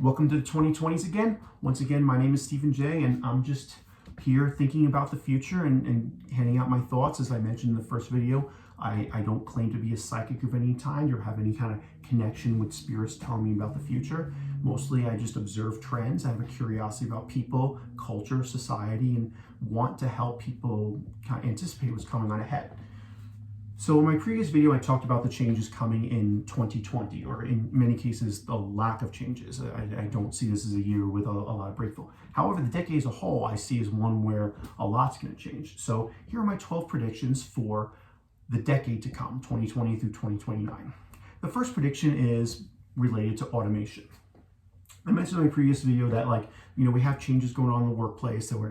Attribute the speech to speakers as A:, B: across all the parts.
A: Welcome to the 2020s again. Once again, my name is Stephen J, and I'm just here thinking about the future and handing out my thoughts. As I mentioned in the first video, I don't claim to be a psychic of any kind or have any kind of connection with spirits telling me about the future. Mostly I just observe trends. I have a curiosity about people, culture, society, and want to help people kind of anticipate what's coming on ahead. So in my previous video, I talked about the changes coming in 2020, or in many cases, the lack of changes. I don't see this as a year with a lot of breakthrough. However, the decade as a whole, I see as one where a lot's going to change. So here are my 12 predictions for the decade to come, 2020 through 2029. The first prediction is related to automation. I mentioned in my previous video that, we have changes going on in the workplace that we're,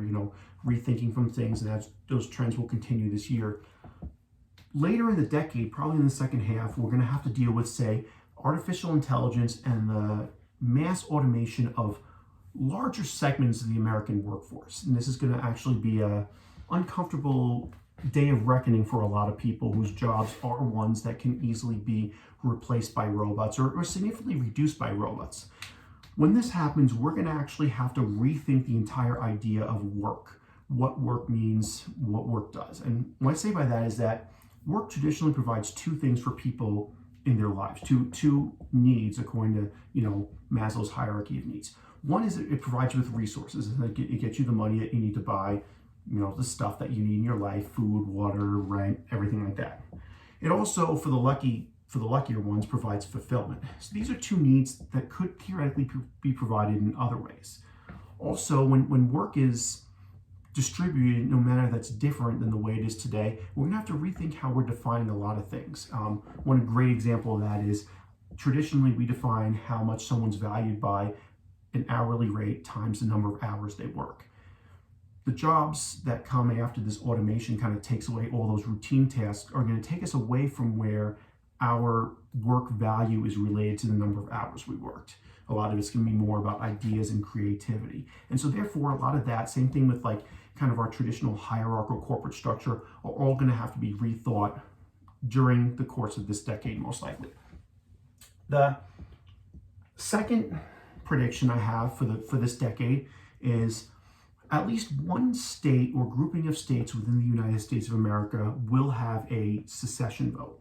A: rethinking from things, and those trends will continue this year. Later in the decade, probably in the second half, we're going to have to deal with, say, artificial intelligence and the mass automation of larger segments of the American workforce. And this is going to actually be an uncomfortable day of reckoning for a lot of people whose jobs are ones that can easily be replaced by robots or significantly reduced by robots. When this happens, we're going to actually have to rethink the entire idea of work, what work means, what work does. And what I say by that is that work traditionally provides two things for people in their lives, two needs according to Maslow's hierarchy of needs. One is it provides you with resources. It gets you the money that you need to buy, the stuff that you need in your life, food, water, rent, everything like that. It also, for the luckier ones, provides fulfillment. So these are two needs that could theoretically be provided in other ways. Also, when work is distributed in a manner that's different than the way it is today, we're going to have to rethink how we're defining a lot of things. One great example of that is traditionally we define how much someone's valued by an hourly rate times the number of hours they work. The jobs that come after this automation kind of takes away all those routine tasks are going to take us away from where our work value is related to the number of hours we worked. A lot of it's going to be more about ideas and creativity. And so therefore, a lot of that, same thing with kind of our traditional hierarchical corporate structure, are all going to have to be rethought during the course of this decade, most likely. The second prediction I have for this decade is at least one state or grouping of states within the United States of America will have a secession vote.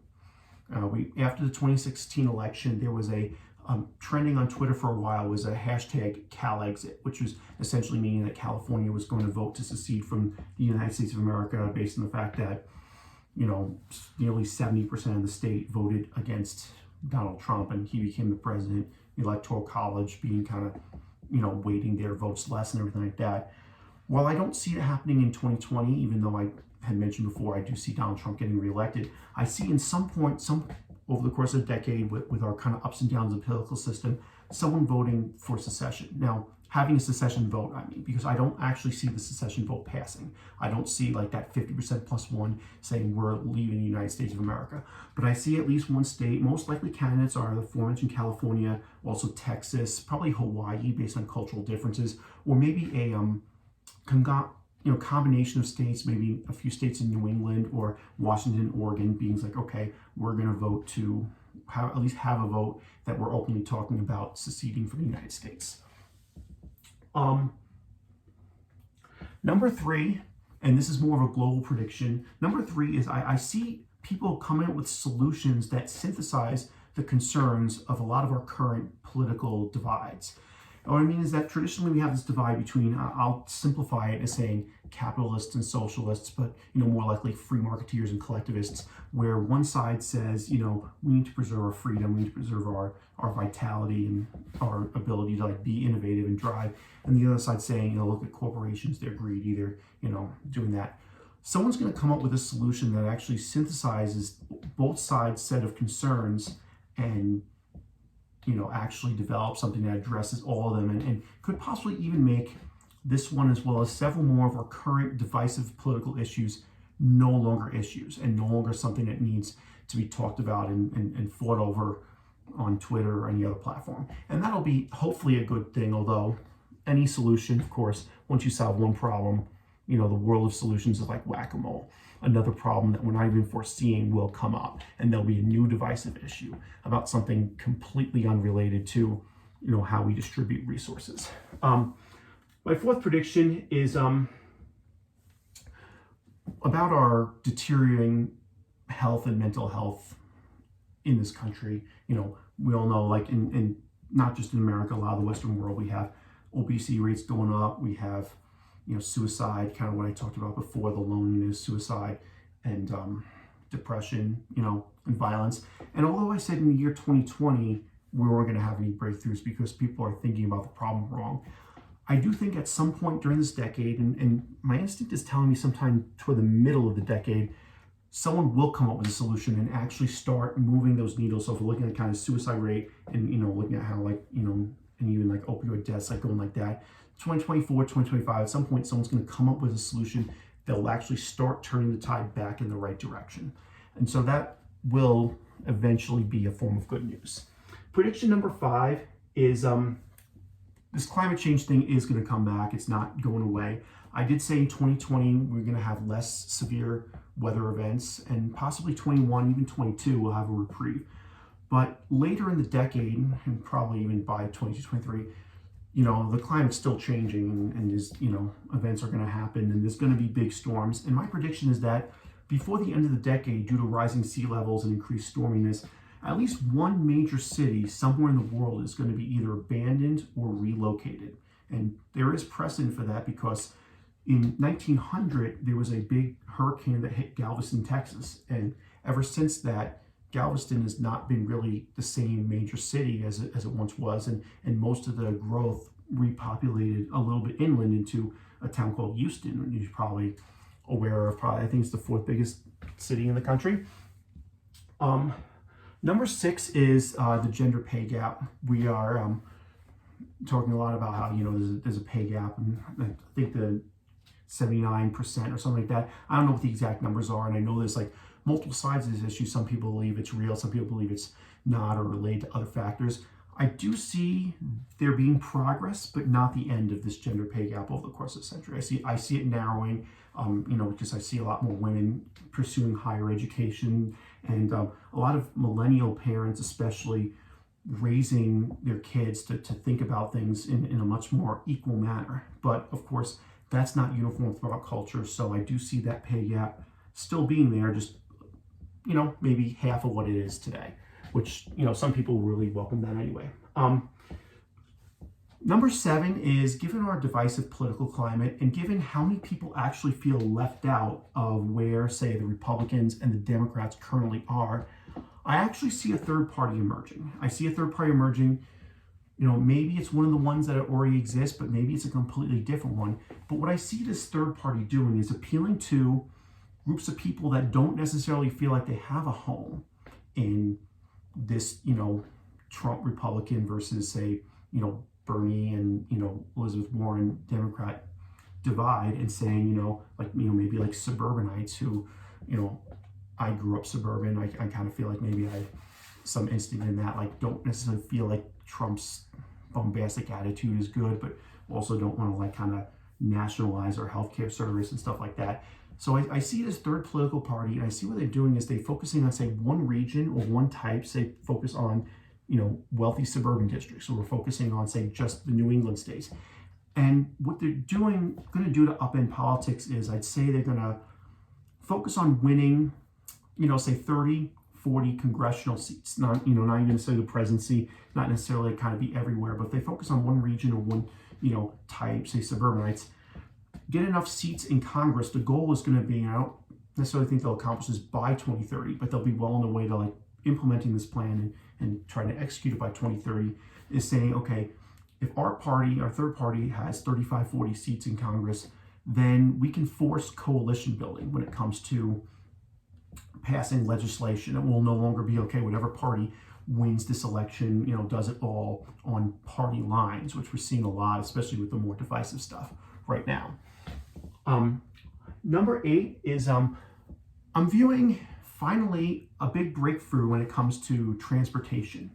A: After the 2016 election, there was a trending on Twitter for a while was a hashtag CalExit, which was essentially meaning that California was going to vote to secede from the United States of America based on the fact that, nearly 70% of the state voted against Donald Trump and he became the president, the Electoral College being kind of, weighting their votes less and everything like that. While I don't see it happening in 2020, even though I had mentioned before, I do see Donald Trump getting reelected, I see in some point, over the course of a decade with our kind of ups and downs of the political system, someone voting for secession. Now, having a secession vote, because I don't actually see the secession vote passing. I don't see that 50% plus one saying we're leaving the United States of America. But I see at least one state, most likely candidates are the aforementioned California, also Texas, probably Hawaii based on cultural differences, or maybe a combination of states, maybe a few states in New England or Washington, Oregon, being okay, we're going to vote to at least have a vote that we're openly talking about seceding from the United States. Number three, and this is more of a global prediction, number three is I see people coming up with solutions that synthesize the concerns of a lot of our current political divides. What I mean is that traditionally we have this divide between, I'll simplify it as saying capitalists and socialists, but more likely free marketeers and collectivists, where one side says, we need to preserve our freedom, we need to preserve our vitality and our ability to be innovative and drive, and the other side saying, look at corporations, they're greedy, they're doing that. Someone's going to come up with a solution that actually synthesizes both sides' set of concerns and actually develop something that addresses all of them and could possibly even make this one, as well as several more of our current divisive political issues, no longer issues and no longer something that needs to be talked about and fought over on Twitter or any other platform. And that'll be hopefully a good thing, although any solution, of course, once you solve one problem, the world of solutions is like whack-a-mole. Another problem that we're not even foreseeing will come up, and there'll be a new divisive issue about something completely unrelated to how we distribute resources. My fourth prediction is about our deteriorating health and mental health in this country. We all know, like in not just in America, a lot of the Western world, we have obesity rates going up. We have, suicide, kind of what I talked about before, the loneliness, suicide, and depression, and violence. And although I said in the year 2020, we weren't going to have any breakthroughs because people are thinking about the problem wrong, I do think at some point during this decade, and my instinct is telling me sometime toward the middle of the decade, someone will come up with a solution and actually start moving those needles. So if we're looking at kind of suicide rate and, looking at how and even like opioid deaths, like going like that, 2024, 2025, at some point, someone's going to come up with a solution that will actually start turning the tide back in the right direction. And so that will eventually be a form of good news. Prediction number 5 is this climate change thing is going to come back. It's not going away. I did say in 2020, we're going to have less severe weather events, and possibly 21, even 22 will have a reprieve. But later in the decade, and probably even by 22, 23, the climate's still changing, and there's, events are going to happen, and there's going to be big storms. And my prediction is that before the end of the decade, due to rising sea levels and increased storminess, at least one major city somewhere in the world is going to be either abandoned or relocated. And there is precedent for that because in 1900, there was a big hurricane that hit Galveston, Texas. And ever since that, Galveston has not been really the same major city as it once was. And most of the growth repopulated a little bit inland into a town called Houston. You're probably aware of, I think it's the 4th biggest city in the country. Number 6 is the gender pay gap. We are talking a lot about how, there's a pay gap, and I think the 79% or something like that. I don't know what the exact numbers are, and I know there's like multiple sides of this issue. Some people believe it's real, some people believe it's not, or related to other factors. I do see there being progress, but not the end of this gender pay gap over the course of the century. I see it narrowing, because I see a lot more women pursuing higher education, and a lot of millennial parents, especially, raising their kids to think about things in a much more equal manner. But of course, that's not uniform throughout culture. So I do see that pay gap still being there, just, maybe half of what it is today, which, some people really welcome that anyway. Number 7 is, given our divisive political climate and given how many people actually feel left out of where, say, the Republicans and the Democrats currently are, I actually see a third party emerging. I see a third party emerging. Maybe it's one of the ones that already exist, but maybe it's a completely different one. But what I see this third party doing is appealing to groups of people that don't necessarily feel like they have a home in this, Trump Republican versus, say, Bernie and, Elizabeth Warren Democrat divide, and saying, maybe like suburbanites who, I grew up suburban. I kind of feel like maybe I have some instinct in that, like, don't necessarily feel like Trump's bombastic attitude is good, but also don't want to like kind of nationalize our healthcare service and stuff like that. So I see this third political party, and I see what they're doing is they're focusing on, say, one region or one type. Say, focus on, wealthy suburban districts. So we're focusing on, say, just the New England states. And what they're going to do to upend politics is, I'd say they're going to focus on winning, say 30, 40 congressional seats. Not even necessarily the presidency, not necessarily kind of be everywhere, but if they focus on one region or one, type, say suburbanites, get enough seats in Congress. The goal is going to be, I don't necessarily think they'll accomplish this by 2030, but they'll be well on the way to like implementing this plan and trying to execute it by 2030, is saying, okay, if our party, our third party, has 35, 40 seats in Congress, then we can force coalition building when it comes to passing legislation. It will no longer be, okay, whatever party wins this election, does it all on party lines, which we're seeing a lot, especially with the more divisive stuff right now. Number 8 is I'm viewing finally a big breakthrough when it comes to transportation.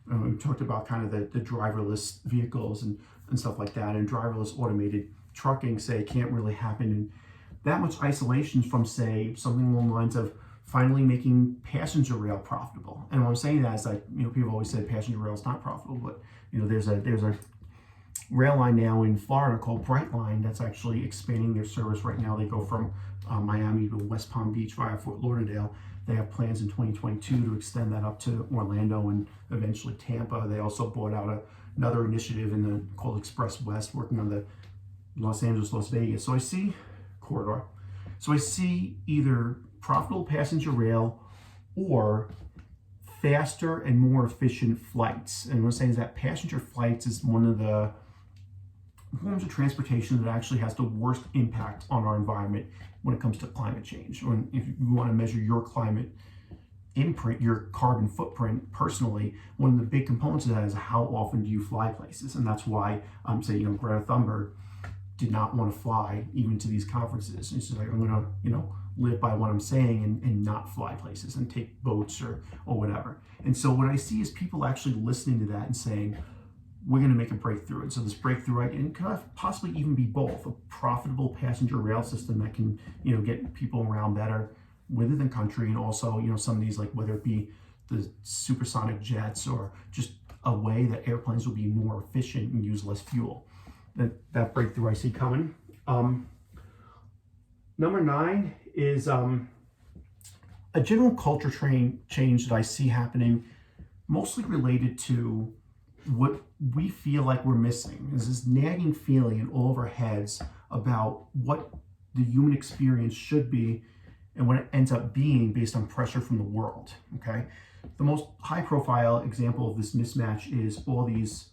A: We talked about kind of the driverless vehicles and stuff like that, and driverless automated trucking, say, can't really happen in that much isolation from, say, something along the lines of finally making passenger rail profitable. And what I'm saying that is like, people have always said passenger rail is not profitable, but there's a rail line now in Florida called Brightline that's actually expanding their service right now. They go from Miami to West Palm Beach via Fort Lauderdale. They have plans in 2022 to extend that up to Orlando and eventually Tampa. They also bought out another initiative called Express West, working on the Los Angeles, Las Vegas. So I see corridor. So I see either profitable passenger rail or faster and more efficient flights. And what I'm saying is that passenger flights is one of the forms of transportation that actually has the worst impact on our environment when it comes to climate change. If you want to measure your climate imprint, your carbon footprint personally, one of the big components of that is how often do you fly places. And that's why say, Greta Thunberg did not want to fly even to these conferences. And she's like, I'm going to, live by what I'm saying and not fly places and take boats or whatever. And so what I see is people actually listening to that and saying, we're going to make a breakthrough. And so this breakthrough, and could possibly even be both a profitable passenger rail system that can, get people around better within the country, and also, some of these, like whether it be the supersonic jets or just a way that airplanes will be more efficient and use less fuel. That breakthrough I see coming. Number 9 is a general culture change that I see happening, mostly related to what we feel like we're missing. Is this nagging feeling in all of our heads about what the human experience should be and what it ends up being based on pressure from the world, okay? The most high-profile example of this mismatch is all these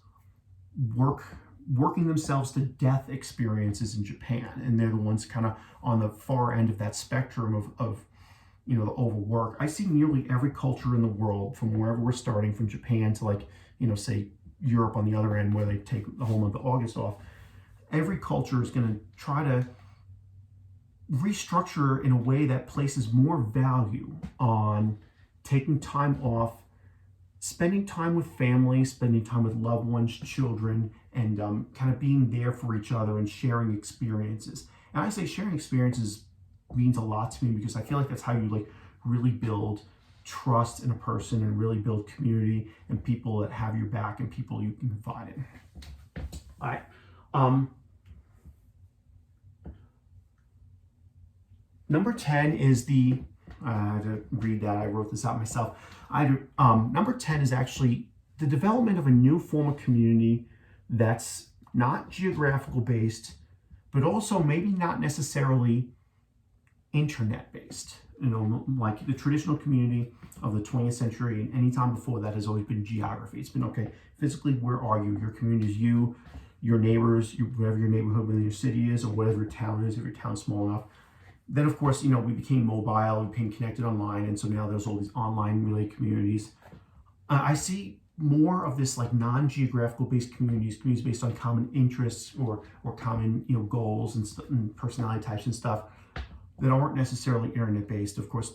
A: working themselves to death experiences in Japan, and they're the ones kind of on the far end of that spectrum of the overwork. I see nearly every culture in the world, from wherever we're starting, from Japan to say Europe on the other end, where they take the whole month of August off. Every culture is going to try to restructure in a way that places more value on taking time off, spending time with family, spending time with loved ones, children, and kind of being there for each other and sharing experiences. And I say sharing experiences means a lot to me because I feel like that's how you really build trust in a person and really build community and people that have your back and people you can confide in. All right. Number 10 is I had to read that. I wrote this out myself. Number 10 is actually the development of a new form of community that's not geographical based, but also maybe not necessarily internet based. Like the traditional community of the 20th century and any time before that has always been geography. It's been, okay, physically, where are you? Your community is you, your neighbors, whatever your neighborhood within your city is, or whatever your town is, if your town's small enough. Then, of course, we became mobile, we became connected online, and so now there's all these online related communities. I see more of this non-geographical based communities based on common interests or common goals and personality types and stuff that aren't necessarily internet based. Of course,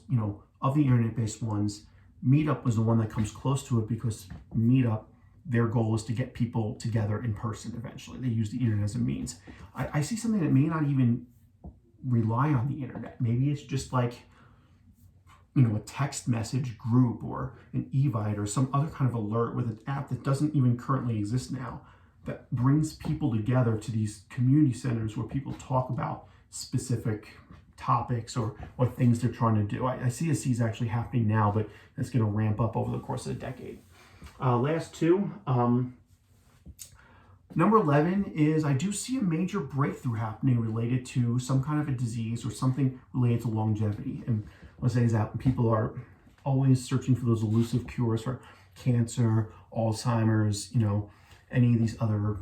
A: of the internet based ones, Meetup was the one that comes close to it because Meetup, their goal is to get people together in person eventually. They use the internet as a means. I see something that may not even rely on the internet. Maybe it's just a text message group or an Evite or some other kind of alert with an app that doesn't even currently exist now, that brings people together to these community centers where people talk about specific topics or things they're trying to do. I see these actually happening now, but it's going to ramp up over the course of the decade. Last two. Number 11 is I do see a major breakthrough happening related to some kind of a disease or something related to longevity. And what I'm saying is that when people are always searching for those elusive cures for cancer, Alzheimer's, any of these other,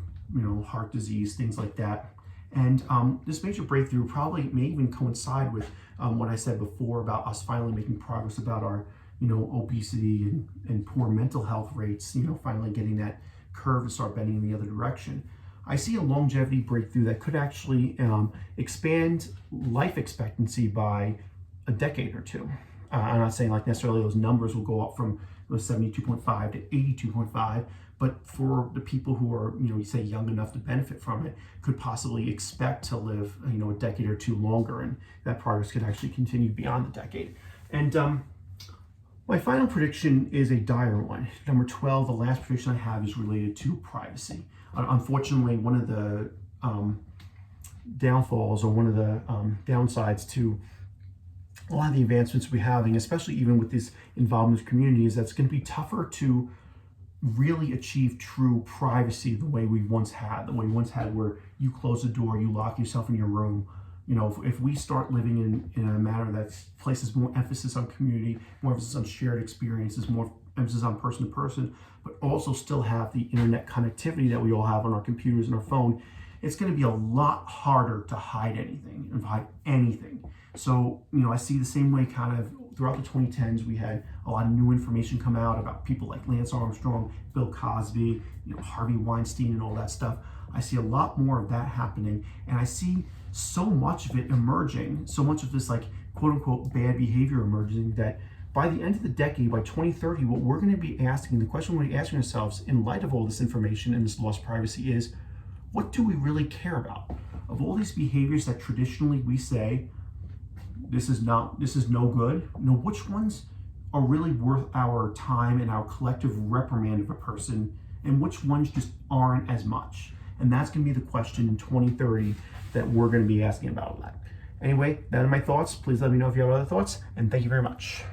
A: heart disease, things like that. And this major breakthrough probably may even coincide with what I said before about us finally making progress about our, obesity and poor mental health rates, finally getting that curve to start bending in the other direction. I see a longevity breakthrough that could actually expand life expectancy by a decade or two. I'm not saying necessarily those numbers will go up from 72.5 to 82.5, but for the people who are, you say young enough to benefit from it, could possibly expect to live, a decade or two longer, and that progress could actually continue beyond the decade. And my final prediction is a dire one. Number 12, the last prediction I have is related to privacy. Unfortunately, one of the downfalls, or one of the downsides to a lot of the advancements we're having, especially even with this involvement of community, is that it's going to be tougher to really achieve true privacy the way we once had, where you close the door, you lock yourself in your room. You know, if we start living in a manner that places more emphasis on community, more emphasis on shared experiences, more emphasis on person to person, but also still have the internet connectivity that we all have on our computers and our phone, it's going to be a lot harder to hide anything. So, you know, I see the same way kind of throughout the 2010s, we had a lot of new information come out about people like Lance Armstrong, Bill Cosby, you know, Harvey Weinstein and all that stuff. I see a lot more of that happening, and I see so much of it emerging, so much of this like quote unquote bad behavior emerging, that by the end of the decade, by 2030, what we're going to be asking, the question we're going to be asking ourselves in light of all this information and this lost privacy is, what do we really care about? Of all these behaviors that traditionally we say, this is no good, you know, which ones are really worth our time and our collective reprimand of a person, and which ones just aren't as much? And that's going to be the question in 2030 that we're going to be asking about that. Anyway, that are my thoughts. Please let me know if you have other thoughts, and thank you very much.